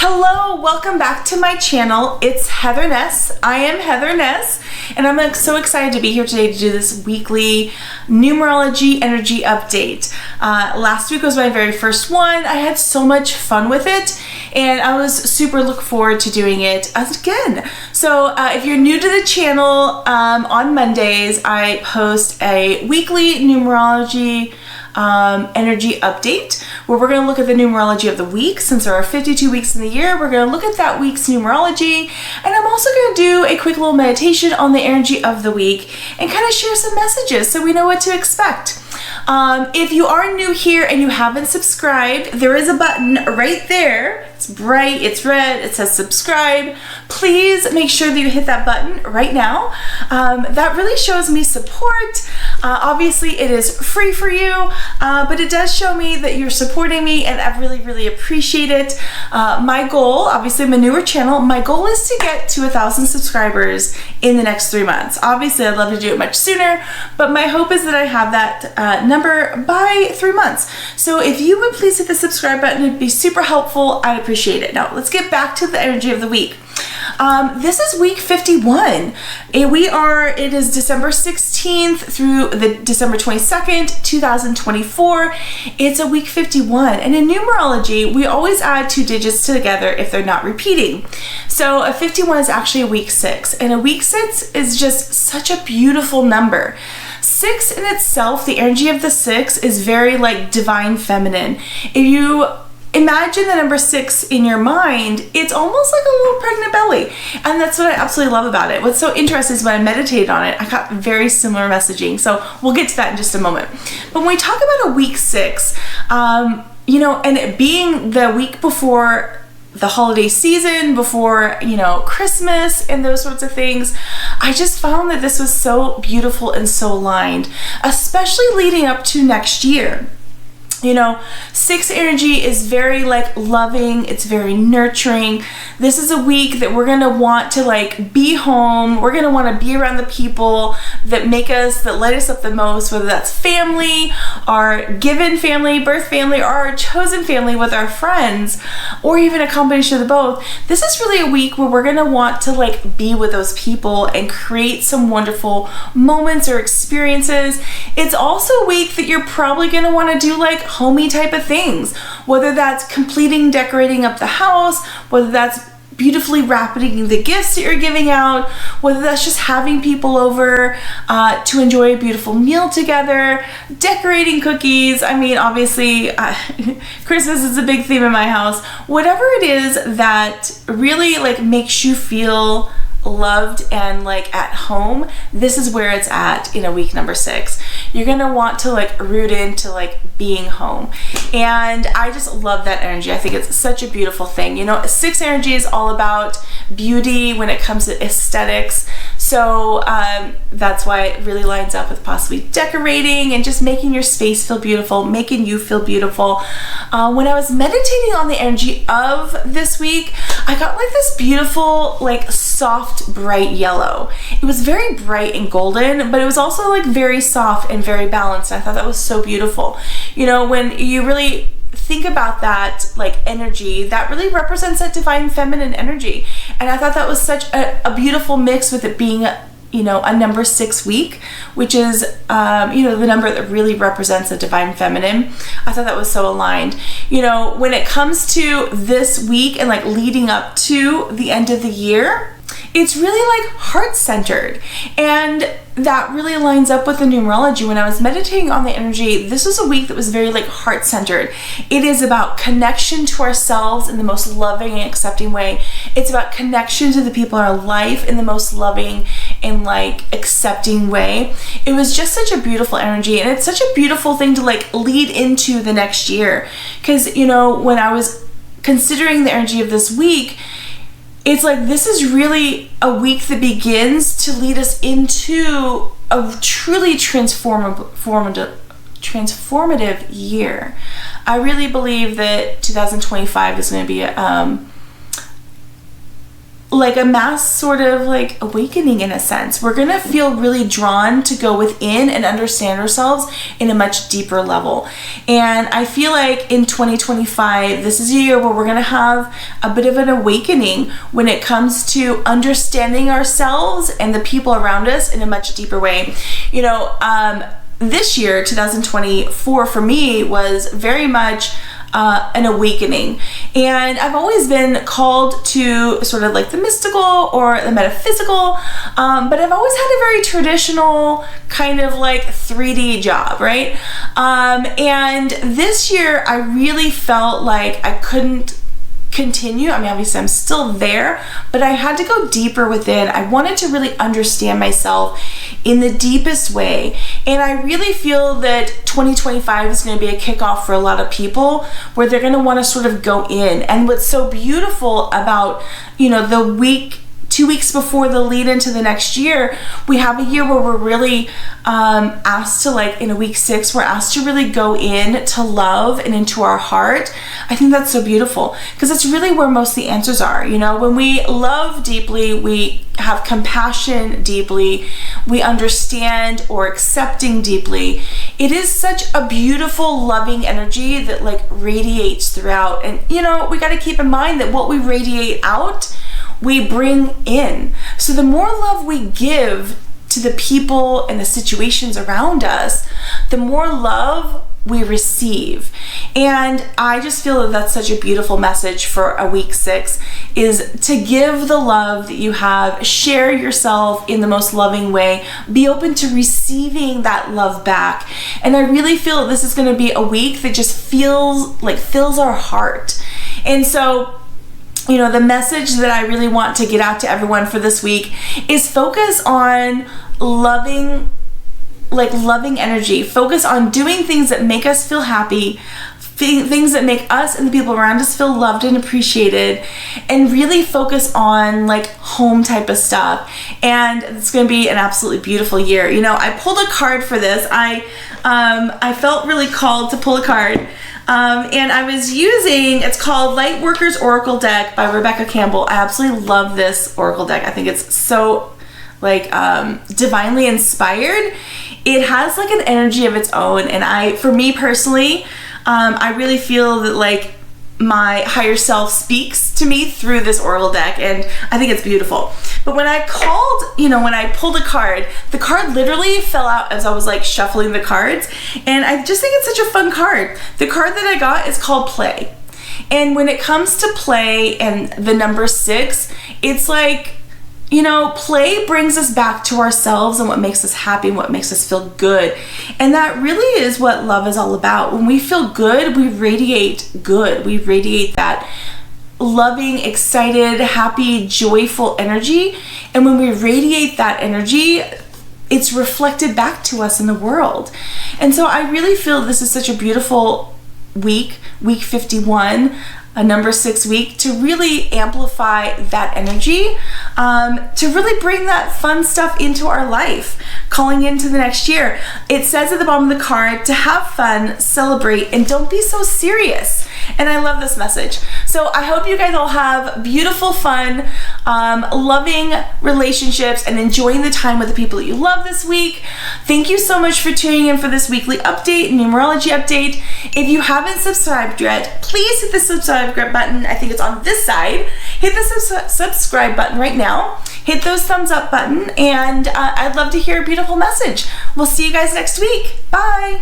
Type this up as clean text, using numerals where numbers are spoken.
Hello, welcome back to my channel. It's Heather Ness. I am Heather Ness, and I'm so excited to be here today to do this weekly numerology energy update. Last week was my very first one. I had so much fun with it, and I was super looking forward to doing it again. So if you're new to the channel, on Mondays I post a weekly numerology energy update where we're going to look at the numerology of the week. Since there are 52 weeks in the year, we're going to look at that week's numerology, and I'm also going to do a quick little meditation on the energy of the week and kind of share some messages so we know what to expect. If you are new here and you haven't subscribed, there is a button right there. It's bright, it's red, it says subscribe. Please make sure that you hit that button right now. That really shows me support. Obviously it is free for you, but it does show me that you're supporting me, and I really appreciate it. My goal, obviously I'm a newer channel, my goal is to get to 1,000 subscribers in the next 3 months. Obviously I'd love to do it much sooner, but my hope is that I have that number by 3 months. So if you would please hit the subscribe button, it'd be super helpful. I'd appreciate it. Now let's get back to the energy of the week. This is week 51. It is December 16th through the December 22nd, 2024. It's a week 51. And in numerology, we always add 2 digits together if they're not repeating. So a 51 is actually a week 6. And a week 6 is just such a beautiful number. 6 in itself, the energy of the 6 is very like divine feminine. If you imagine the number 6 in your mind, it's almost like a little pregnant belly. And that's what I absolutely love about it. What's so interesting is when I meditated on it, I got very similar messaging. So we'll get to that in just a moment. But when we talk about a week 6, and it being the week before the holiday season, before, Christmas and those sorts of things, I just found that this was so beautiful and so aligned, especially leading up to next year. 6 energy is very like loving, it's very nurturing. This is a week that we're gonna want to like be home. We're gonna want to be around the people that light us up the most, whether that's family, our given family, birth family, or our chosen family with our friends, or even a combination of the both. This is really a week where we're gonna want to like be with those people and create some wonderful moments or experiences. It's also a week that you're probably gonna want to do like homey type of things, whether that's decorating up the house, whether that's beautifully wrapping the gifts that you're giving out, whether that's just having people over to enjoy a beautiful meal together, decorating cookies. I mean, obviously Christmas is a big theme in my house. Whatever it is that really like makes you feel loved and like at home, this is where it's at in a week number 6. You're gonna want to like root into like being home, and I just love that energy. I think it's such a beautiful thing. 6 energy is all about beauty when it comes to aesthetics, so that's why it really lines up with possibly decorating and just making your space feel beautiful, making you feel beautiful. When I was meditating on the energy of this week, I got like this beautiful like soft bright yellow. It was very bright and golden, but it was also like very soft and very balanced. I thought that was so beautiful. When you really think about that like energy, that really represents that divine feminine energy, and I thought that was such a beautiful mix with it being a number 6 week, which is the number that really represents the divine feminine. I thought that was so aligned. When it comes to this week and like leading up to the end of the year, it's really like heart-centered, and that really lines up with the numerology. When I was meditating on the energy, this was a week that was very like heart-centered. It is about connection to ourselves in the most loving and accepting way. It's about connection to the people in our life in the most loving and like accepting way. It was just such a beautiful energy, and it's such a beautiful thing to like lead into the next year, because when I was considering the energy of this week, it's like this is really a week that begins to lead us into a truly transformative year. I really believe that 2025 is going to be like a mass sort of like awakening in a sense. We're gonna feel really drawn to go within and understand ourselves in a much deeper level. And I feel like in 2025, this is a year where we're gonna have a bit of an awakening when it comes to understanding ourselves and the people around us in a much deeper way. You know, this year, 2024, for me was very much an awakening. And I've always been called to sort of like the mystical or the metaphysical, but I've always had a very traditional kind of like 3D job, right? And this year I really felt like I couldn't continue. I mean, obviously I'm still there, but I had to go deeper within. I wanted to really understand myself in the deepest way. And I really feel that 2025 is going to be a kickoff for a lot of people where they're going to want to sort of go in. And what's so beautiful about, you know, the week, 2 weeks before the lead into the next year, we have a year where we're really asked to, like in week 6, we're asked to really go in to love and into our heart. I think that's so beautiful because that's really where most of the answers are. You know, when we love deeply, we have compassion deeply, we understand or accepting deeply. It is such a beautiful, loving energy that like radiates throughout. And you know, we got to keep in mind that what we radiate out, we bring in. So the more love we give to the people and the situations around us, the more love we receive. And I just feel that that's such a beautiful message for a week 6, is to give the love that you have, share yourself in the most loving way, be open to receiving that love back. And I really feel this is going to be a week that just feels like fills our heart. And so, you know, the message that I really want to get out to everyone for this week is focus on loving energy. Focus on doing things that make us feel happy, things that make us and the people around us feel loved and appreciated, and really focus on like home type of stuff. And it's going to be an absolutely beautiful year. You know, I pulled a card for this. I felt really called to pull a card. And I was using, it's called Lightworkers Oracle Deck by Rebecca Campbell. I absolutely love this Oracle deck. I think it's so like divinely inspired. It has like an energy of its own. And for me personally, I really feel that like my higher self speaks to me through this Oracle deck, and I think it's beautiful. But when I pulled a card, the card literally fell out as I was like shuffling the cards, and I just think it's such a fun card. The card that I got is called Play. And when it comes to play and the number 6, it's like, you know, play brings us back to ourselves and what makes us happy and what makes us feel good. And that really is what love is all about. When we feel good, we radiate good. We radiate that loving, excited, happy, joyful energy. And when we radiate that energy, it's reflected back to us in the world. And so I really feel this is such a beautiful week 51, a number 6 week, to really amplify that energy, to really bring that fun stuff into our life, calling into the next year. It says at the bottom of the card to have fun, celebrate, and don't be so serious. And I love this message. So I hope you guys all have beautiful, fun, loving relationships and enjoying the time with the people that you love this week. Thank you so much for tuning in for this weekly update, numerology update. If you haven't subscribed yet, please hit the subscribe button. I think it's on this side. Hit the subscribe button right now. Hit those thumbs up button, and I'd love to hear a beautiful message. We'll see you guys next week. Bye.